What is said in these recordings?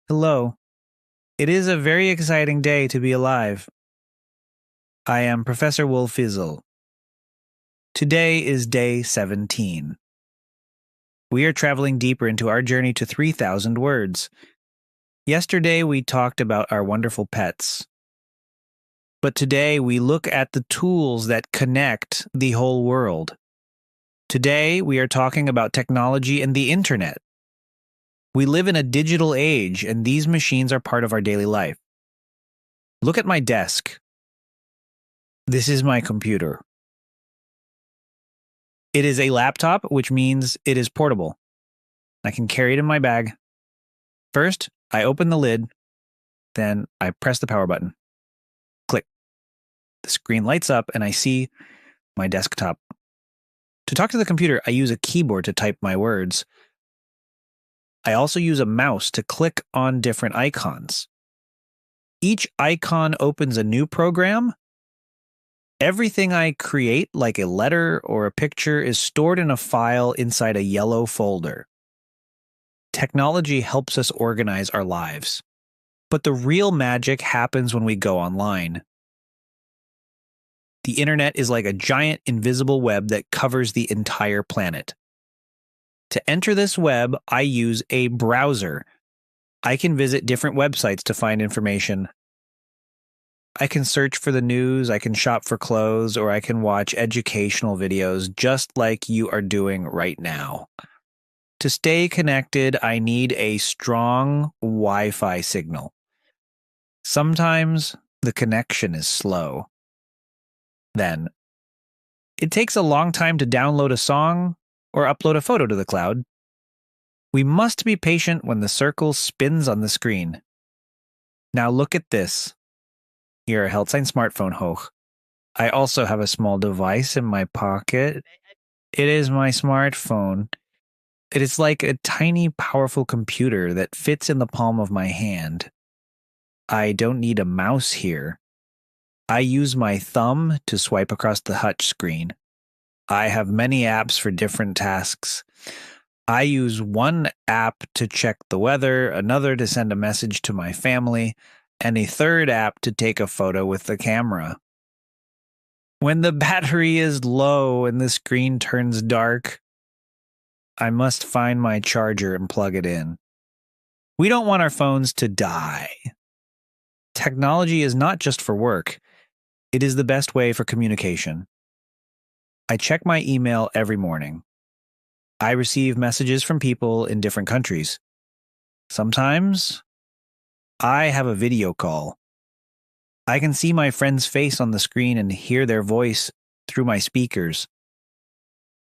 Hello. It is a very exciting day to be alive. I am Professor Wolfizzle. Today is day 17. We are traveling deeper into our journey to 3,000 words. Yesterday we talked about our wonderful pets. But today we look at the tools that connect the whole world. Today we are talking about technology and the internet. We live in a digital age, and these machines are part of our daily life. Look at my desk. This is my computer. It is a laptop, which means it is portable. I can carry it in my bag. First, I open the lid, then I press the power button. Click. The screen lights up, and I see my desktop. To talk to the computer, I use a keyboard to type my words. I also use a mouse to click on different icons. Each icon opens a new program. Everything I create, like a letter or a picture, is stored in a file inside a yellow folder. Technology helps us organize our lives. But the real magic happens when we go online. The internet is like a giant invisible web that covers the entire planet. To enter this web, I use a browser. I can visit different websites to find information. I can search for the news, I can shop for clothes, or I can watch educational videos just like you are doing right now. To stay connected, I need a strong Wi-Fi signal. Sometimes the connection is slow. Then, it takes a long time to download a song or upload a photo to the cloud. We must be patient when the circle spins on the screen. Now look at this. Your Heldsign smartphone hoch. I also have a small device in my pocket. It is my smartphone. It is like a tiny, powerful computer that fits in the palm of my hand. I don't need a mouse here. I use my thumb to swipe across the touch screen. I have many apps for different tasks. I use one app to check the weather, another to send a message to my family, and a third app to take a photo with the camera. When the battery is low and the screen turns dark, I must find my charger and plug it in. We don't want our phones to die. Technology is not just for work. It is the best way for communication. I check my email every morning. I receive messages from people in different countries. Sometimes, I have a video call. I can see my friend's face on the screen and hear their voice through my speakers.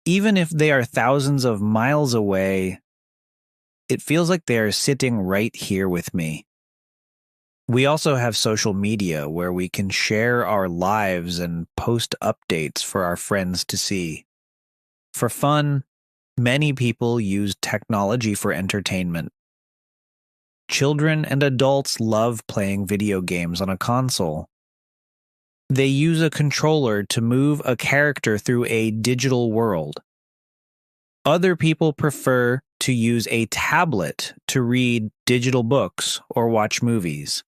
Even if they are thousands of miles away, it feels like they are sitting right here with me. We also have social media where we can share our lives and post updates for our friends to see. For fun, many people use technology for entertainment. Children and adults love playing video games on a console. They use a controller to move a character through a digital world. Other people prefer to use a tablet to read digital books or watch movies.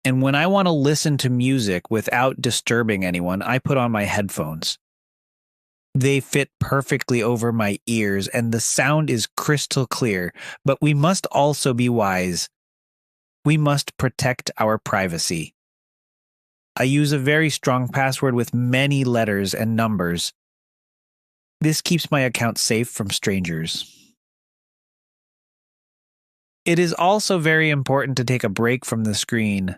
And when I want to listen to music without disturbing anyone, I put on my headphones. They fit perfectly over my ears, and the sound is crystal clear, but we must also be wise. We must protect our privacy. I use a very strong password with many letters and numbers. This keeps my account safe from strangers. It is also very important to take a break from the screen.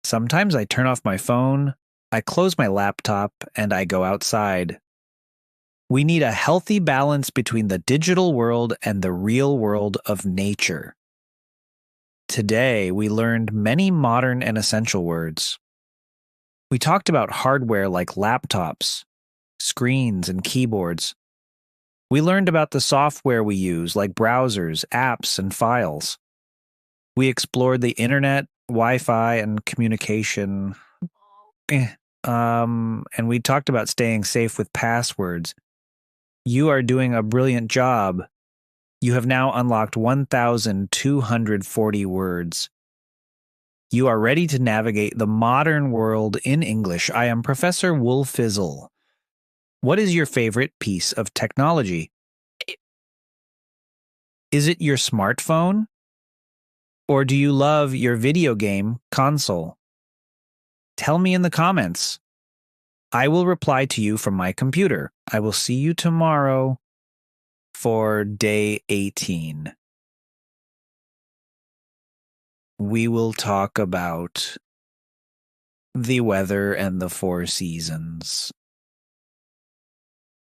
Sometimes I turn off my phone, I close my laptop, and I go outside. We need a healthy balance between the digital world and the real world of nature. Today, we learned many modern and essential words. We talked about hardware like laptops, screens, and keyboards. We learned about the software we use like browsers, apps, and files. We explored the internet, Wi-Fi and communication. And we talked about staying safe with passwords. You are doing a brilliant job. You have now unlocked 1,240 words. You are ready to navigate the modern world in English. I am Professor Wolfizzle. What is your favorite piece of technology? Is it your smartphone? Or do you love your video game console? Tell me in the comments. I will reply to you from my computer. I will see you tomorrow for day 18. We will talk about the weather and the 4 seasons.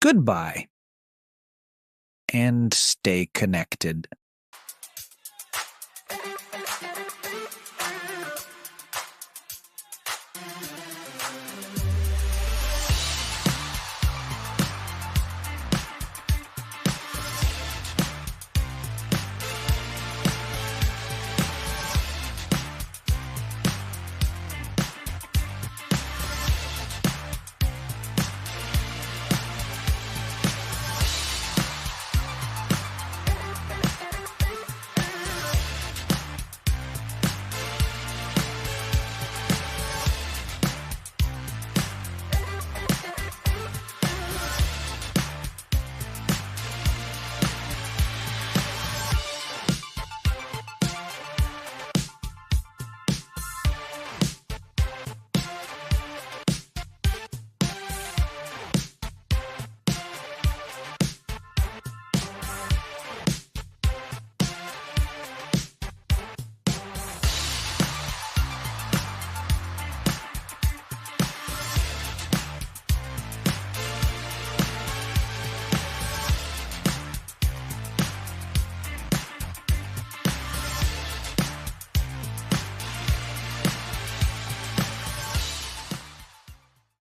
Goodbye, and stay connected.